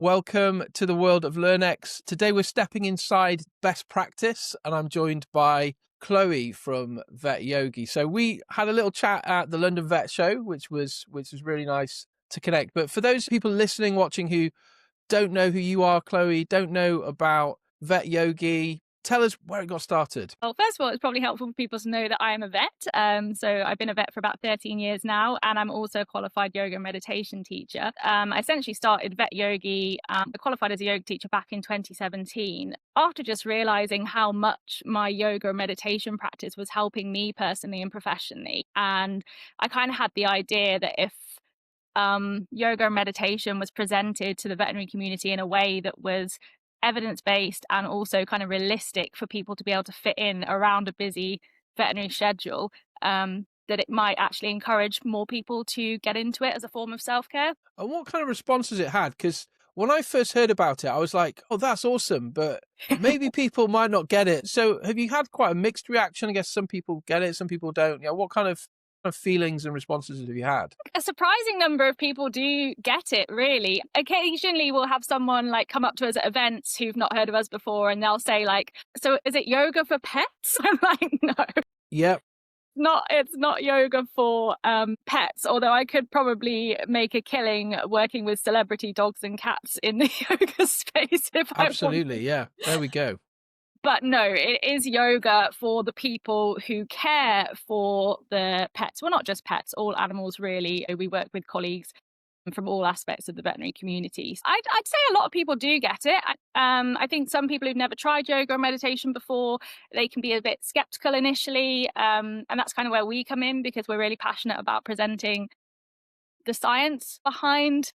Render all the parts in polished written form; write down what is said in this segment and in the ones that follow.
Welcome to the world of LearnX. Today we're stepping inside best practice and I'm joined by Chloé from VetYogi. So we had a little chat at the London Vet Show, which was really nice to connect. But for those people listening, watching who don't know who you are, Chloé, don't know about VetYogi, tell us where it got started. Well, first of all, it's probably helpful for people to know that I am a vet. So I've been a vet for about 13 years now, and I'm also a qualified yoga and meditation teacher. I essentially started VetYogi, I qualified as a yoga teacher back in 2017, after just realizing how much my yoga and meditation practice was helping me personally and professionally. And I kind of had the idea that if yoga and meditation was presented to the veterinary community in a way that was evidence-based and also kind of realistic for people to be able to fit in around a busy veterinary schedule, that it might actually encourage more people to get into it as a form of self-care. And what kind of responses it had? Because when I first heard about it, I was like, oh, that's awesome, but maybe people might not get it. So have you had quite a mixed reaction? I guess some people get it, some people don't. What kind of feelings and responses have you had? A surprising number of people do get it, really. Occasionally we'll have someone like come up to us at events who've not heard of us before, and they'll say like, so is it yoga for pets? I'm like, no. Yep. It's not yoga for pets, although I could probably make a killing working with celebrity dogs and cats in the yoga space if I Absolutely, wanted. yeah. There we go. But no, it is yoga for the people who care for the pets. Well, not just pets, all animals really. We work with colleagues from all aspects of the veterinary community. I'd say a lot of people do get it. I think some people who've never tried yoga or meditation before, they can be a bit skeptical initially. And that's kind of where we come in, because we're really passionate about presenting the science behind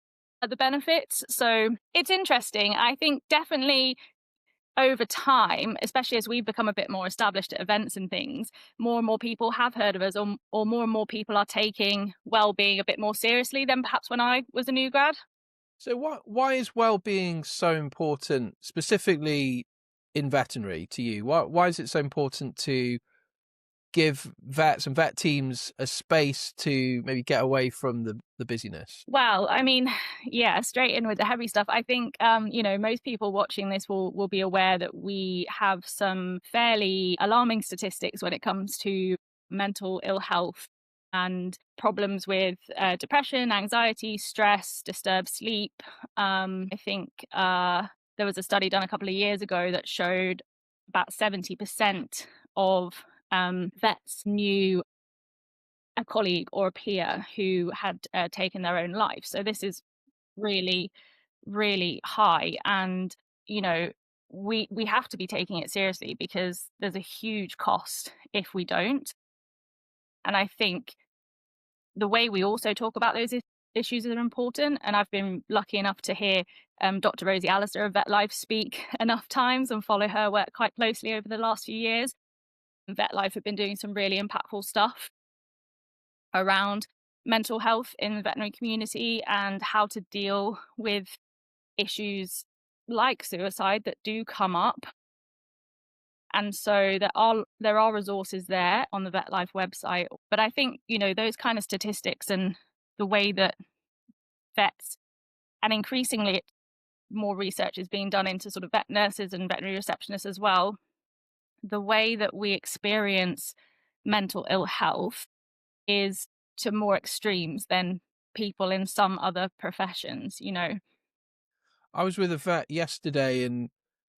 the benefits. So it's interesting. I think definitely over time, especially as we've become a bit more established at events and things, more and more people have heard of us, or more and more people are taking well-being a bit more seriously than perhaps when I was a new grad. So why is well-being so important, specifically in veterinary to you? Why is it so important to give vets and vet teams a space to maybe get away from the busyness? Well, I mean, yeah, straight in with the heavy stuff. I think, most people watching this will be aware that we have some fairly alarming statistics when it comes to mental ill health and problems with depression, anxiety, stress, disturbed sleep. I think there was a study done a couple of years ago that showed about 70% of vets knew a colleague or a peer who had taken their own life. So this is really, really high. And, we have to be taking it seriously, because there's a huge cost if we don't. And I think the way we also talk about those issues are important. And I've been lucky enough to hear Dr. Rosie Allister of VetLife speak enough times and follow her work quite closely over the last few years. VetLife have been doing some really impactful stuff around mental health in the veterinary community and how to deal with issues like suicide that do come up. And so there are resources there on the VetLife website. But I think, those kind of statistics and the way that vets, and increasingly more research is being done into sort of vet nurses and veterinary receptionists as well, the way that we experience mental ill health is to more extremes than people in some other professions. I was with a vet yesterday and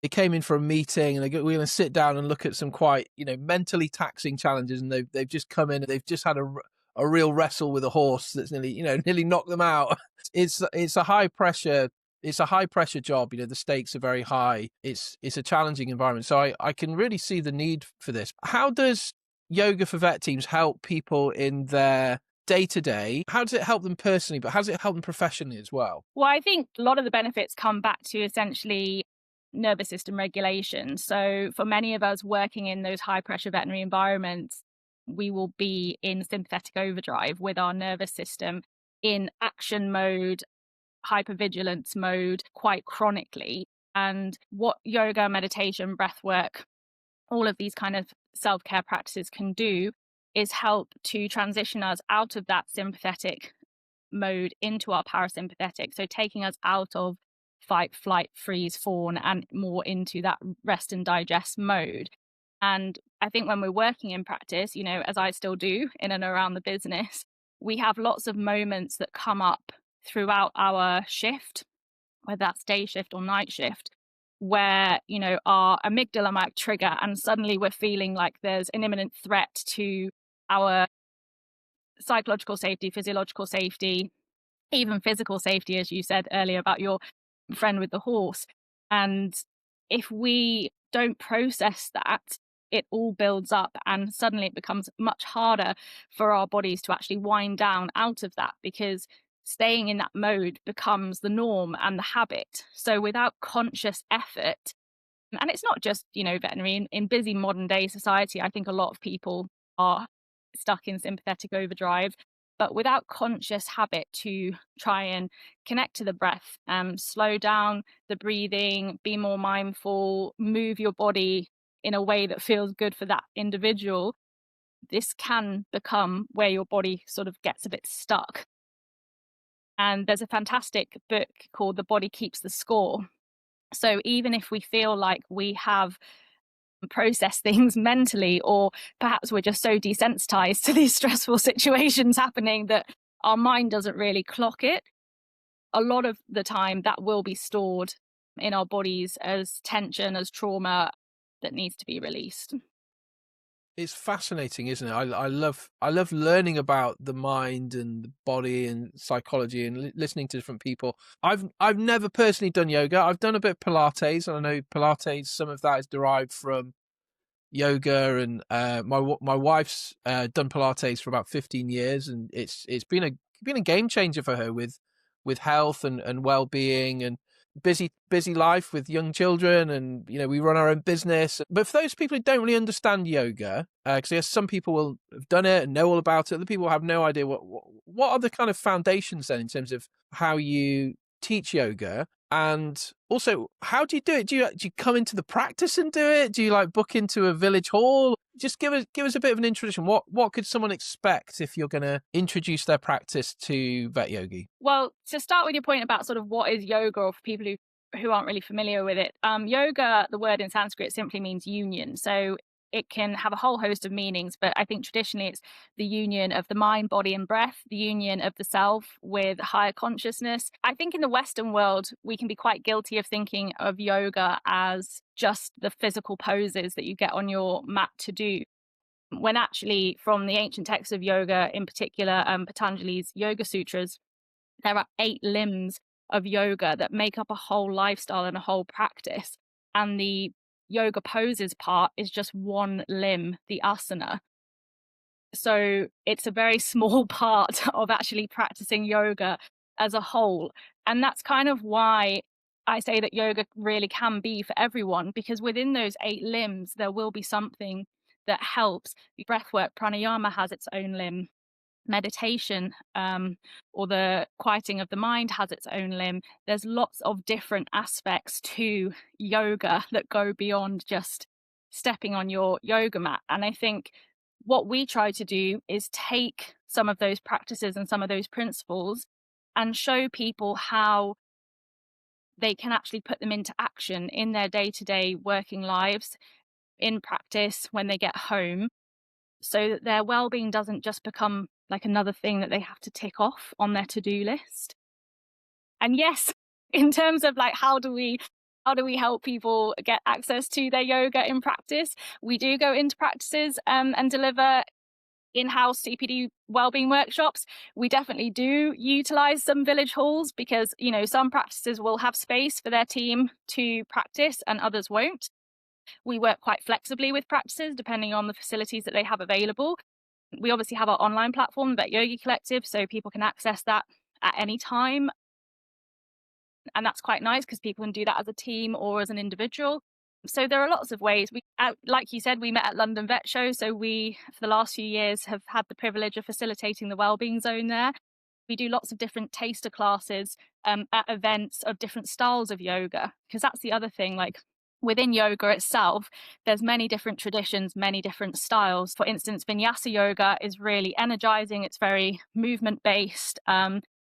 they came in for a meeting and we're going to sit down and look at some quite, mentally taxing challenges. And they've just come in and they've just had a real wrestle with a horse that's nearly knocked them out. It's a high pressure. It's a high pressure job. The stakes are very high. It's a challenging environment. So I can really see the need for this. How does yoga for vet teams help people in their day-to-day? How does it help them personally, but how does it help them professionally as well? Well, I think a lot of the benefits come back to essentially nervous system regulation. So for many of us working in those high pressure veterinary environments, we will be in sympathetic overdrive with our nervous system in action mode, hypervigilance mode quite chronically. And what yoga, meditation, breath work, all of these kind of self-care practices can do is help to transition us out of that sympathetic mode into our parasympathetic. So taking us out of fight, flight, freeze, fawn, and more into that rest and digest mode. And I think when we're working in practice, as I still do in and around the business, we have lots of moments that come up throughout our shift, whether that's day shift or night shift, where, our amygdala might trigger and suddenly we're feeling like there's an imminent threat to our psychological safety, physiological safety, even physical safety, as you said earlier about your friend with the horse. And if we don't process that, it all builds up and suddenly it becomes much harder for our bodies to actually wind down out of that, because staying in that mode becomes the norm and the habit. So without conscious effort, and it's not just, veterinary, in busy modern day society, I think a lot of people are stuck in sympathetic overdrive. But without conscious habit to try and connect to the breath, slow down the breathing, be more mindful, move your body in a way that feels good for that individual, this can become where your body sort of gets a bit stuck. And there's a fantastic book called The Body Keeps the Score. So even if we feel like we have processed things mentally, or perhaps we're just so desensitized to these stressful situations happening that our mind doesn't really clock it, a lot of the time that will be stored in our bodies as tension, as trauma that needs to be released. It's fascinating, isn't it? I love learning about the mind and the body and psychology and listening to different people. I've never personally done yoga. I've done a bit of Pilates, and I know Pilates, some of that is derived from yoga, and my wife's done Pilates for about 15 years, and it's been a game changer for her with health and well-being, and busy life with young children, and we run our own business. But for those people who don't really understand yoga, because yes, some people will have done it and know all about it, other people have no idea what are the kind of foundations then in terms of how you teach yoga. And also, how do you do it? Do you come into the practice and do it? Do you like book into a village hall? Just give us a bit of an introduction. What could someone expect if you're going to introduce their practice to VetYogi? Well, to start with your point about sort of what is yoga, or for people who aren't really familiar with it, yoga, the word in Sanskrit, simply means union. So it can have a whole host of meanings, but I think traditionally it's the union of the mind, body, and breath, the union of the self with higher consciousness. I think in the Western world, we can be quite guilty of thinking of yoga as just the physical poses that you get on your mat to do, when actually from the ancient texts of yoga, in particular Patanjali's Yoga Sutras, there are 8 limbs of yoga that make up a whole lifestyle and a whole practice. And the yoga poses part is just one limb, the asana. So it's a very small part of actually practicing yoga as a whole. And that's kind of why I say that yoga really can be for everyone, because within those 8 limbs, there will be something that helps. Breathwork, pranayama has its own limb. Meditation, or the quieting of the mind, has its own limb. There's lots of different aspects to yoga that go beyond just stepping on your yoga mat. And I think what we try to do is take some of those practices and some of those principles and show people how they can actually put them into action in their day-to-day working lives, in practice when they get home, so that their well-being doesn't just become like another thing that they have to tick off on their to-do list. And yes, in terms of like how do we help people get access to their yoga in practice, we do go into practices and deliver in-house CPD wellbeing workshops. We definitely do utilize some village halls, because some practices will have space for their team to practice and others won't. We work quite flexibly with practices depending on the facilities that they have available. We obviously have our online platform, VetYogi Collective, so people can access that at any time. And that's quite nice because people can do that as a team or as an individual. So there are lots of ways. Like you said, we met at London Vet Show. So we, for the last few years, have had the privilege of facilitating the wellbeing zone there. We do lots of different taster classes at events of different styles of yoga, because that's the other thing, like within yoga itself, there's many different traditions, many different styles. For instance, vinyasa yoga is really energizing. It's very movement based.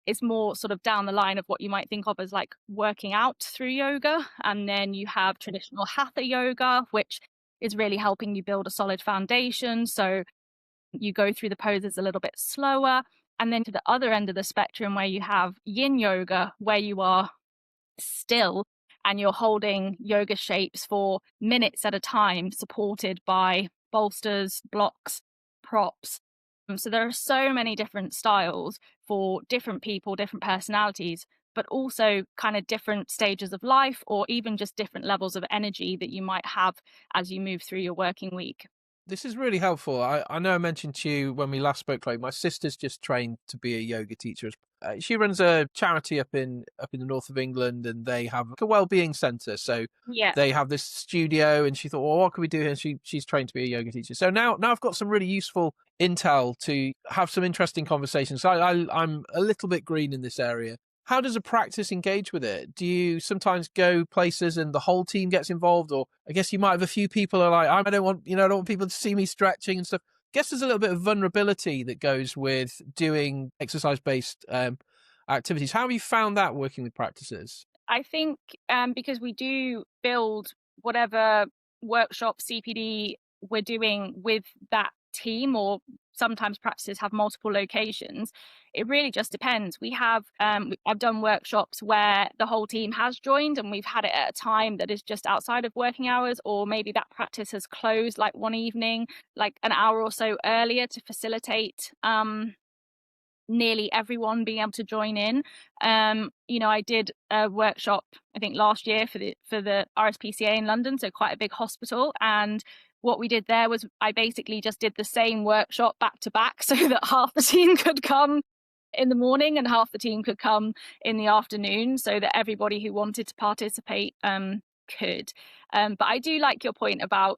is more sort of down the line of what you might think of as like working out through yoga. And then you have traditional hatha yoga, which is really helping you build a solid foundation. So you go through the poses a little bit slower. And then to the other end of the spectrum, where you have yin yoga, where you are still and you're holding yoga shapes for minutes at a time, supported by bolsters, blocks, props. So there are so many different styles for different people, different personalities, but also kind of different stages of life, or even just different levels of energy that you might have as you move through your working week. This is really helpful. I know I mentioned to you when we last spoke, Chloe, my sister's just trained to be a yoga teacher. She runs a charity up in the north of England, and they have like a wellbeing centre. So Yeah. they have this studio, and she thought, well, what can we do here? And she's trained to be a yoga teacher. So now I've got some really useful intel to have some interesting conversations. So I'm a little bit green in this area. How does a practice engage with it? Do you sometimes go places and the whole team gets involved? Or I guess you might have a few people who are like, I don't want people to see me stretching and stuff. I guess there's a little bit of vulnerability that goes with doing exercise-based activities. How have you found that working with practices? I think because we do build whatever workshop CPD we're doing with that team, or sometimes practices have multiple locations. It really just depends. We have I've done workshops where the whole team has joined, and we've had it at a time that is just outside of working hours, or maybe that practice has closed like one evening, like an hour or so earlier, to facilitate nearly everyone being able to join in. I did a workshop, I think last year, for the RSPCA in London, so quite a big hospital. And what we did there was I basically just did the same workshop back to back, so that half the team could come in the morning and half the team could come in the afternoon, so that everybody who wanted to participate could. But I do like your point about,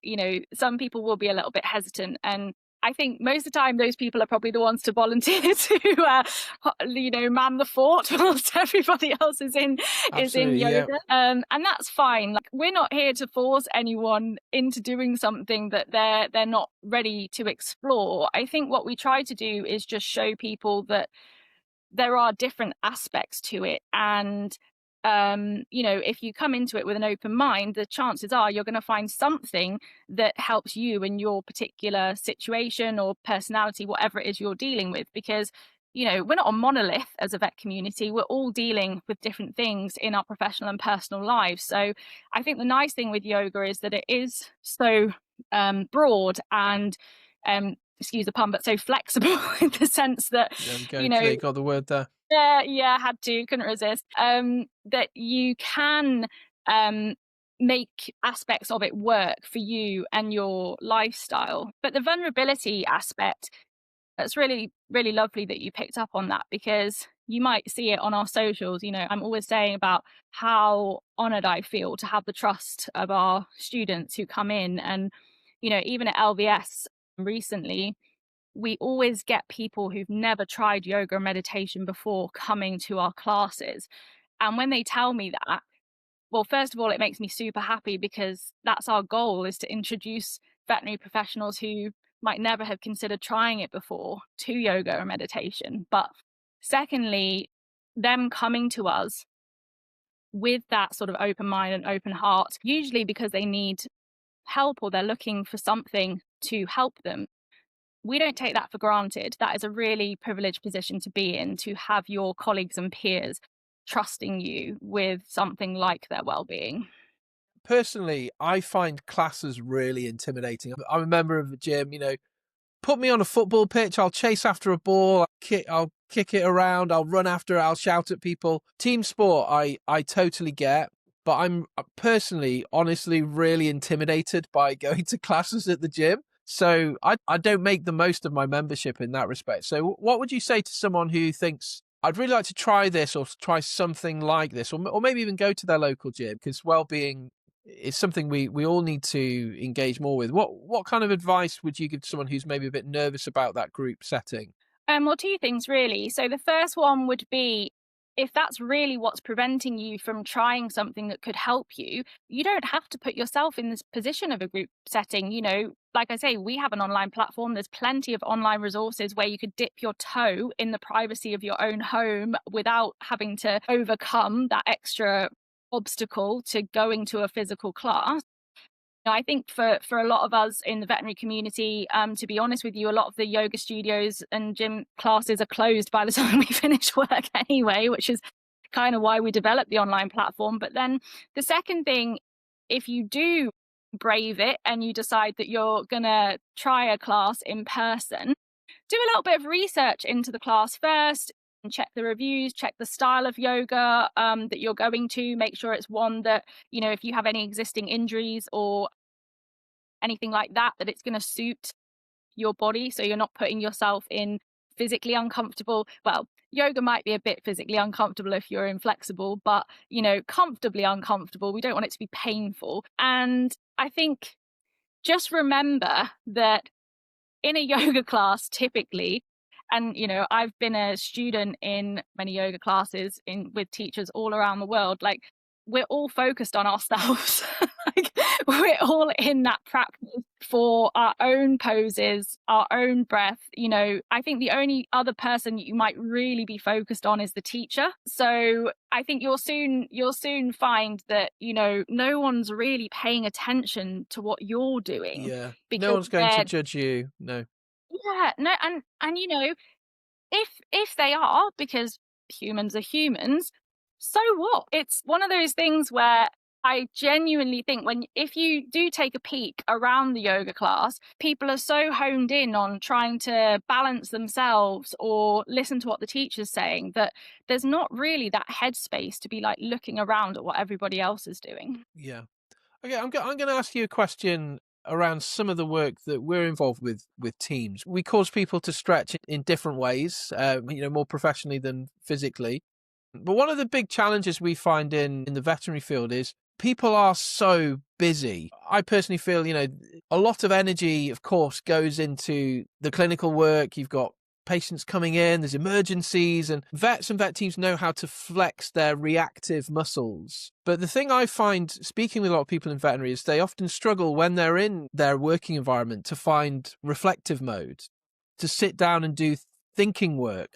some people will be a little bit hesitant, and I think most of the time those people are probably the ones to volunteer to, man the fort whilst everybody else is in Absolutely, yeah. yoga, and that's fine. Like, we're not here to force anyone into doing something that they're not ready to explore. I think what we try to do is just show people that there are different aspects to it, and if you come into it with an open mind, the chances are you're going to find something that helps you in your particular situation or personality, whatever it is you're dealing with. Because we're not a monolith as a vet community. We're all dealing with different things in our professional and personal lives. So I think the nice thing with yoga is that it is so broad and excuse the pun, but so flexible in the sense that, There we go. you know, You got the word there. yeah, couldn't resist. That you can make aspects of it work for you and your lifestyle. But the vulnerability aspect, that's really, really lovely that you picked up on that, because you might see it on our socials. I'm always saying about how honored I feel to have the trust of our students who come in. And, even at LVS recently, we always get people who've never tried yoga or meditation before coming to our classes. And when they tell me that, well, first of all, it makes me super happy, because that's our goal, is to introduce veterinary professionals who might never have considered trying it before to yoga or meditation. But secondly, them coming to us with that sort of open mind and open heart, usually because they need help or they're looking for something to help them. We don't take that for granted. That is a really privileged position to be in, to have your colleagues and peers trusting you with something like their well-being. Personally, I find classes really intimidating. I'm a member of a gym, put me on a football pitch, I'll chase after a ball, I'll kick it around, I'll run after it, I'll shout at people. Team sport, I totally get, but I'm personally, honestly, really intimidated by going to classes at the gym. So I don't make the most of my membership in that respect. So what would you say to someone who thinks, I'd really like to try this or try something like this, or maybe even go to their local gym, because well-being is something we all need to engage more with. What kind of advice would you give to someone who's maybe a bit nervous about that group setting? Well, two things really. So the first one would be, if that's really what's preventing you from trying something that could help you, you don't have to put yourself in this position of a group setting. like I say, we have an online platform. There's plenty of online resources where you could dip your toe in the privacy of your own home without having to overcome that extra obstacle to going to a physical class. I think for a lot of us in the veterinary community, to be honest with you, a lot of the yoga studios and gym classes are closed by the time we finish work anyway, which is kind of why we developed the online platform. But then the second thing, if you do brave it and you decide that you're going to try a class in person, do a little bit of research into the class first and check the reviews, check the style of yoga that you're going to, make sure it's one that, if you have any existing injuries or anything like that, that it's going to suit your body. So you're not putting yourself in physically uncomfortable. Well, yoga might be a bit physically uncomfortable if you're inflexible, but, comfortably uncomfortable. We don't want it to be painful. And I think just remember that in a yoga class, typically, and I've been a student in many yoga classes with teachers all around the world, like, we're all focused on ourselves. Like, we're all in that practice for our own poses, our own breath. I think the only other person you might really be focused on is the teacher. So I think you'll soon find that no one's really paying attention to what you're doing, Yeah. No because one's going to judge you. No. yeah, no, and if they are, because humans are humans, so what? It's one of those things where I genuinely think if you do take a peek around the yoga class, people are so honed in on trying to balance themselves or listen to what the teacher's saying that there's not really that headspace to be like looking around at what everybody else is doing. Yeah. Okay, I'm going to ask you a question around some of the work that we're involved with teams. We cause people to stretch in different ways, more professionally than physically. But one of the big challenges we find in the veterinary field is people are so busy. I personally feel, a lot of energy, of course, goes into the clinical work. You've got patients coming in, there's emergencies, and vets and vet teams know how to flex their reactive muscles. But the thing I find, speaking with a lot of people in veterinary, is they often struggle when they're in their working environment to find reflective mode, to sit down and do thinking work,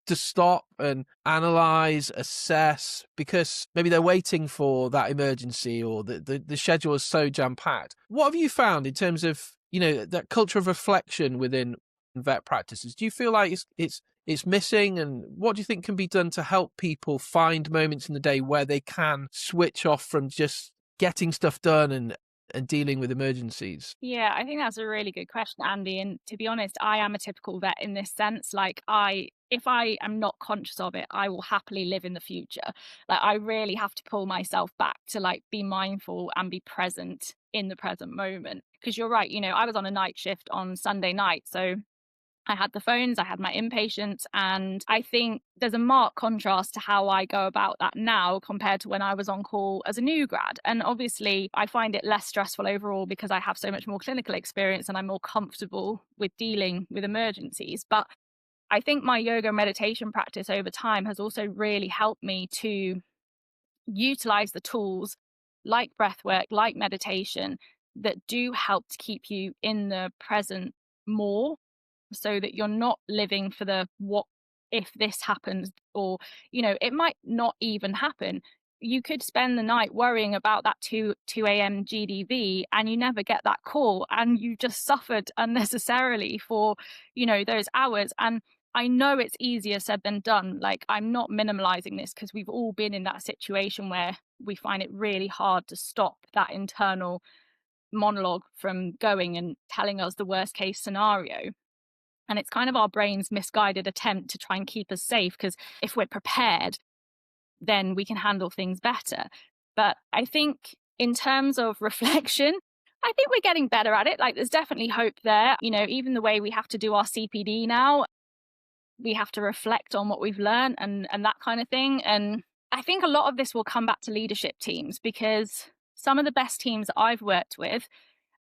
to stop and analyze, assess, because maybe they're waiting for that emergency or the schedule is so jam-packed. What have you found in terms of, that culture of reflection within vet practices? Do you feel like it's missing, and what do you think can be done to help people find moments in the day where they can switch off from just getting stuff done and dealing with emergencies? Yeah, I think that's a really good question, Andy. And to be honest, I am a typical vet in this sense. Like, if I am not conscious of it, I will happily live in the future. Like, I really have to pull myself back to like be mindful and be present in the present moment. Because you're right, I was on a night shift on Sunday night, so I had the phones, I had my inpatients, and I think there's a marked contrast to how I go about that now compared to when I was on call as a new grad. And obviously, I find it less stressful overall because I have so much more clinical experience and I'm more comfortable with dealing with emergencies. But I think my yoga meditation practice over time has also really helped me to utilize the tools like breath work, like meditation, that do help to keep you in the present more, so that you're not living for the what if this happens, or it might not even happen. You could spend the night worrying about that 2 a.m. GDV and you never get that call, and you just suffered unnecessarily for those hours. And I know it's easier said than done. Like, I'm not minimalizing this, because we've all been in that situation where we find it really hard to stop that internal monologue from going and telling us the worst case scenario. And it's kind of our brain's misguided attempt to try and keep us safe, because if we're prepared, then we can handle things better. But I think in terms of reflection, I think we're getting better at it. Like, there's definitely hope there. Even the way we have to do our CPD now, we have to reflect on what we've learned and that kind of thing. And I think a lot of this will come back to leadership teams, because some of the best teams that I've worked with,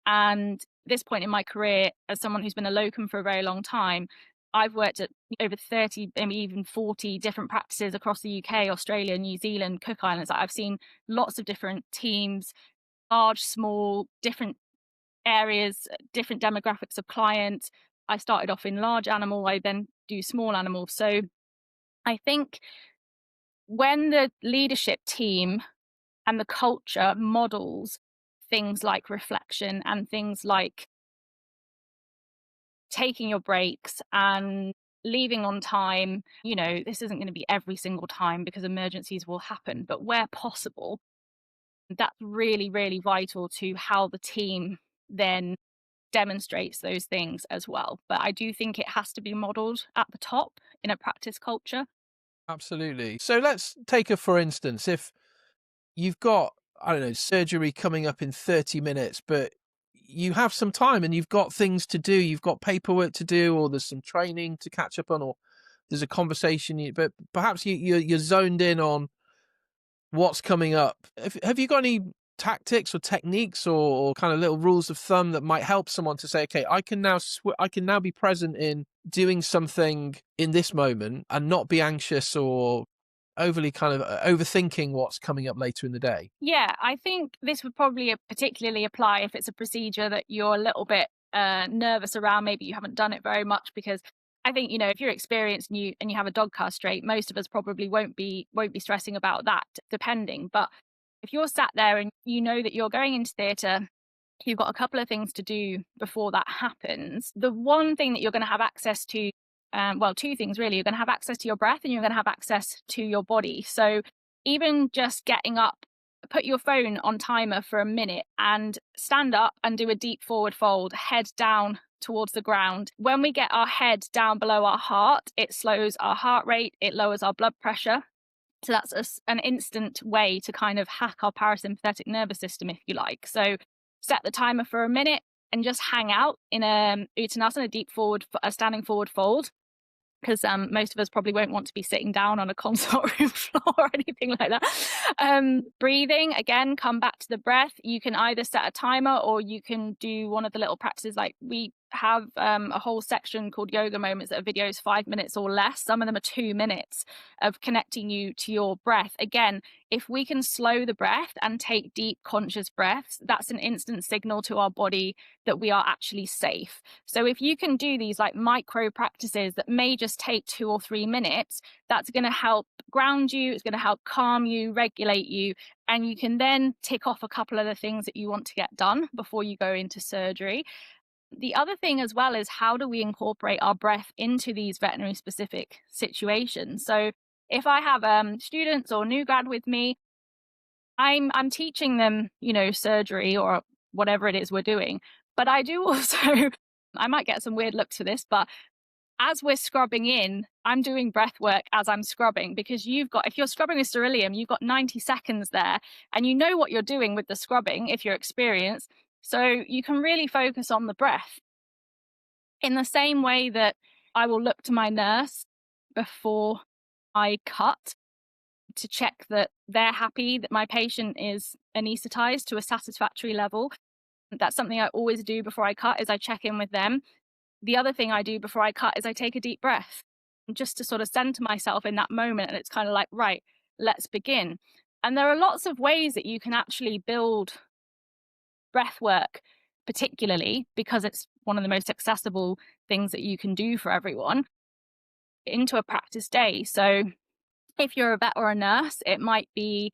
and this point in my career, as someone who's been a locum for a very long time, I've worked at over 30, maybe even 40 different practices across the UK, Australia, New Zealand, Cook Islands. I've seen lots of different teams, large, small, different areas, different demographics of clients. I started off in large animal, I then do small animal. So I think when the leadership team and the culture models things like reflection and things like taking your breaks and leaving on time, this isn't going to be every single time because emergencies will happen, but where possible, that's really, really vital to how the team then demonstrates those things as well. But I do think it has to be modeled at the top in a practice culture. Absolutely. So let's take a for instance, if you've got, I don't know, surgery coming up in 30 minutes, but you have some time and you've got things to do, you've got paperwork to do, or there's some training to catch up on, or there's a conversation, but perhaps you're zoned in on what's coming up. Have you got any tactics or techniques or kind of little rules of thumb that might help someone to say, okay, I can now be present in doing something in this moment and not be anxious or overly kind of overthinking what's coming up later in the day? Yeah, I think this would probably particularly apply if it's a procedure that you're a little bit nervous around. Maybe you haven't done it very much, because I think, if you're experienced and you have a dog castrate, most of us probably won't be stressing about that, depending. But if you're sat there and you know that you're going into theatre, you've got a couple of things to do before that happens. The one thing that you're going to have access to, well, two things really. You're going to have access to your breath and you're going to have access to your body. So even just getting up, put your phone on timer for a minute and stand up and do a deep forward fold, head down towards the ground. When we get our head down below our heart, it slows our heart rate, it lowers our blood pressure. So that's an instant way to kind of hack our parasympathetic nervous system, if you like. So set the timer for a minute and just hang out in a Uttanasana, a standing forward fold, because most of us probably won't want to be sitting down on a consult room floor or anything like that. Breathing, again, come back to the breath. You can either set a timer or you can do one of the little practices. Like we have a whole section called yoga moments that are videos 5 minutes or less. Some of them are 2 minutes of connecting you to your breath. Again, if we can slow the breath and take deep conscious breaths, that's an instant signal to our body that we are actually safe. So if you can do these like micro practices that may just take 2 or 3 minutes, that's going to help ground you, it's going to help calm you, regulate you, and you can then tick off a couple of the things that you want to get done before you go into surgery. The other thing as well is, how do we incorporate our breath into these veterinary specific situations? So if I have students or new grad with me, I'm teaching them, surgery or whatever it is we're doing. But I do also, I might get some weird looks for this, but as we're scrubbing in, I'm doing breath work as I'm scrubbing, because if you're scrubbing with sterilium, you've got 90 seconds there and you know what you're doing with the scrubbing if you're experienced. So you can really focus on the breath in the same way that I will look to my nurse before I cut to check that they're happy, that my patient is anesthetized to a satisfactory level. That's something I always do before I cut, is I check in with them. The other thing I do before I cut is I take a deep breath just to sort of center myself in that moment. And it's kind of like, right, let's begin. And there are lots of ways that you can actually build breath work, particularly because it's one of the most accessible things that you can do for everyone, into a practice day. So if you're a vet or a nurse, it might be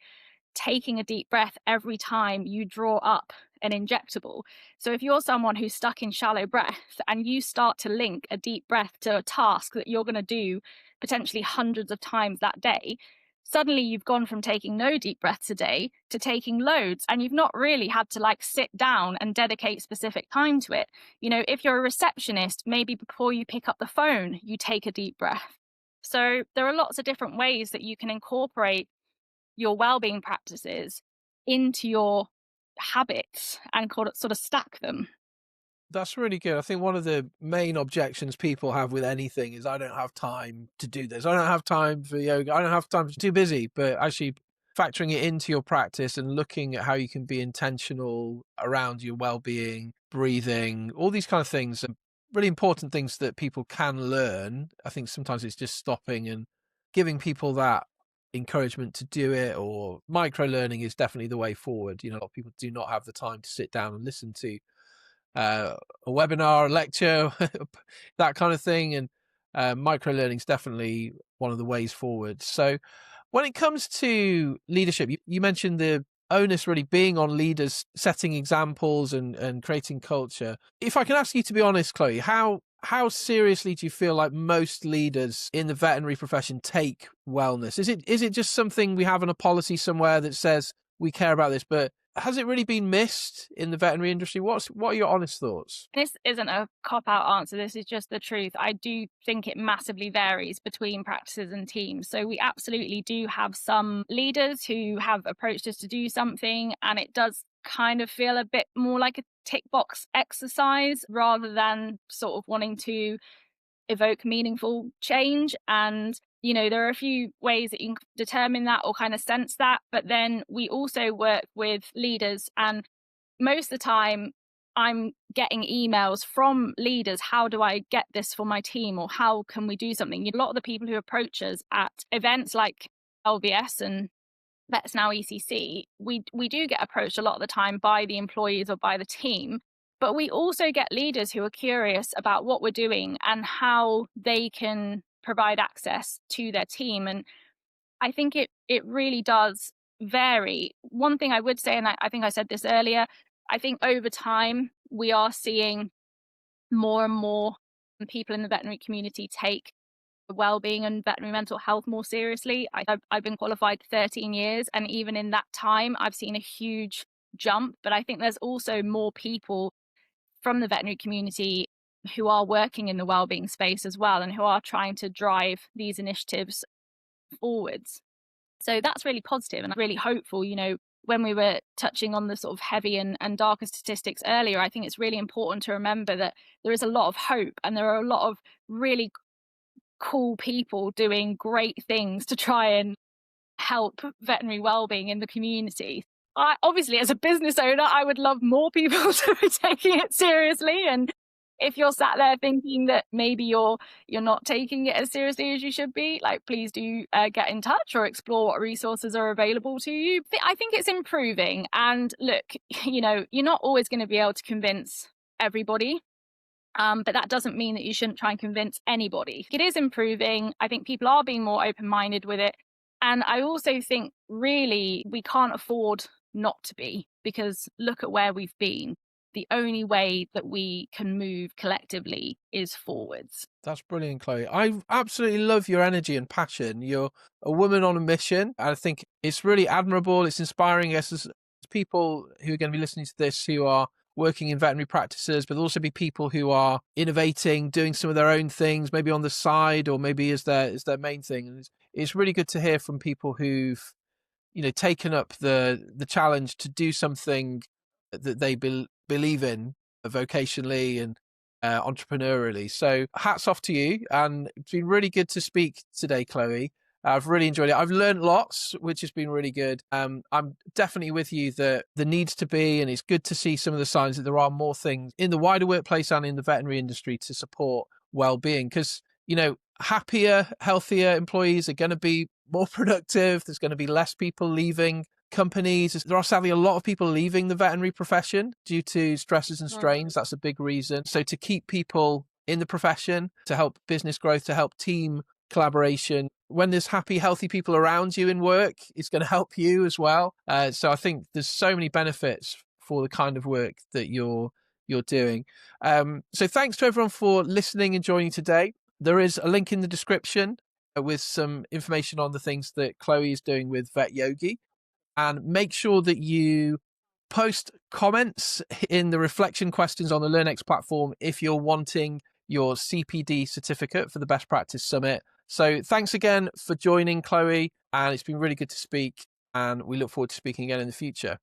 taking a deep breath every time you draw up an injectable. So if you're someone who's stuck in shallow breath and you start to link a deep breath to a task that you're going to do potentially hundreds of times that day, suddenly you've gone from taking no deep breaths a day to taking loads, and you've not really had to like sit down and dedicate specific time to it. If you're a receptionist, maybe before you pick up the phone, you take a deep breath. So there are lots of different ways that you can incorporate your well-being practices into your habits and sort of stack them. That's really good. I think one of the main objections people have with anything is, I don't have time to do this. I don't have time for yoga. I don't have time. It's too busy. But actually factoring it into your practice and looking at how you can be intentional around your well-being, breathing, all these kind of things are really important things that people can learn. I think sometimes it's just stopping and giving people that encouragement to do it, or micro learning is definitely the way forward. A lot of people do not have the time to sit down and listen to a webinar, a lecture, that kind of thing. And micro learning is definitely one of the ways forward. So when it comes to leadership, you mentioned the onus really being on leaders setting examples and creating culture. If I can ask you to be honest, Chloé, how seriously do you feel like most leaders in the veterinary profession take wellness? Is it just something we have in a policy somewhere that says we care about this, but has it really been missed in the veterinary industry? What are your honest thoughts? This isn't a cop-out answer. This is just the truth. I do think it massively varies between practices and teams. So we absolutely do have some leaders who have approached us to do something, and it does kind of feel a bit more like a tick box exercise rather than sort of wanting to evoke meaningful change. And there are a few ways that you can determine that or kind of sense that, but then we also work with leaders, and most of the time I'm getting emails from leaders, how do I get this for my team, or how can we do something? A lot of the people who approach us at events like LVS and Vets Now ECC, we do get approached a lot of the time by the employees or by the team, but we also get leaders who are curious about what we're doing and how they can provide access to their team. And I think it really does vary. One thing I would say, and I think I said this earlier, I think over time we are seeing more and more people in the veterinary community take well-being and veterinary mental health more seriously. I've been qualified 13 years, and even in that time I've seen a huge jump. But I think there's also more people from the veterinary community who are working in the well-being space as well, and who are trying to drive these initiatives forwards. So that's really positive and really hopeful. When we were touching on the sort of heavy and darker statistics earlier, I think it's really important to remember that there is a lot of hope, and there are a lot of really cool people doing great things to try and help veterinary well-being in the community. Obviously, as a business owner, I would love more people to be taking it seriously. And if you're sat there thinking that maybe you're not taking it as seriously as you should be, like, please do get in touch or explore what resources are available to you. I think it's improving. And look, you're not always going to be able to convince everybody. But that doesn't mean that you shouldn't try and convince anybody. It is improving. I think people are being more open-minded with it. And I also think really we can't afford not to be, because look at where we've been. The only way that we can move collectively is forwards. That's brilliant, Chloé. I absolutely love your energy and passion. You're a woman on a mission. I think it's really admirable. It's inspiring us as people who are going to be listening to this, who are working in veterinary practices, but also be people who are innovating, doing some of their own things, maybe on the side, or maybe as their main thing. And it's really good to hear from people who've taken up the challenge to do something that they believe in vocationally and entrepreneurially. So hats off to you, and it's been really good to speak today, Chloé. I've really enjoyed it. I've learned lots, which has been really good. I'm definitely with you that there needs to be, and it's good to see some of the signs that there are more things in the wider workplace and in the veterinary industry to support well-being, because happier, healthier employees are going to be more productive. There's going to be less people leaving companies. There are sadly a lot of people leaving the veterinary profession due to stresses and strains. That's a big reason. So to keep people in the profession, to help business growth, to help team collaboration, when there's happy, healthy people around you in work, it's going to help you as well. So I think there's so many benefits for the kind of work that you're doing. So thanks to everyone for listening and joining today. There is a link in the description with some information on the things that Chloé is doing with VetYogi. And make sure that you post comments in the reflection questions on the LearnX platform if you're wanting your CPD certificate for the Best Practice Summit. So thanks again for joining, Chloé, and it's been really good to speak, and we look forward to speaking again in the future.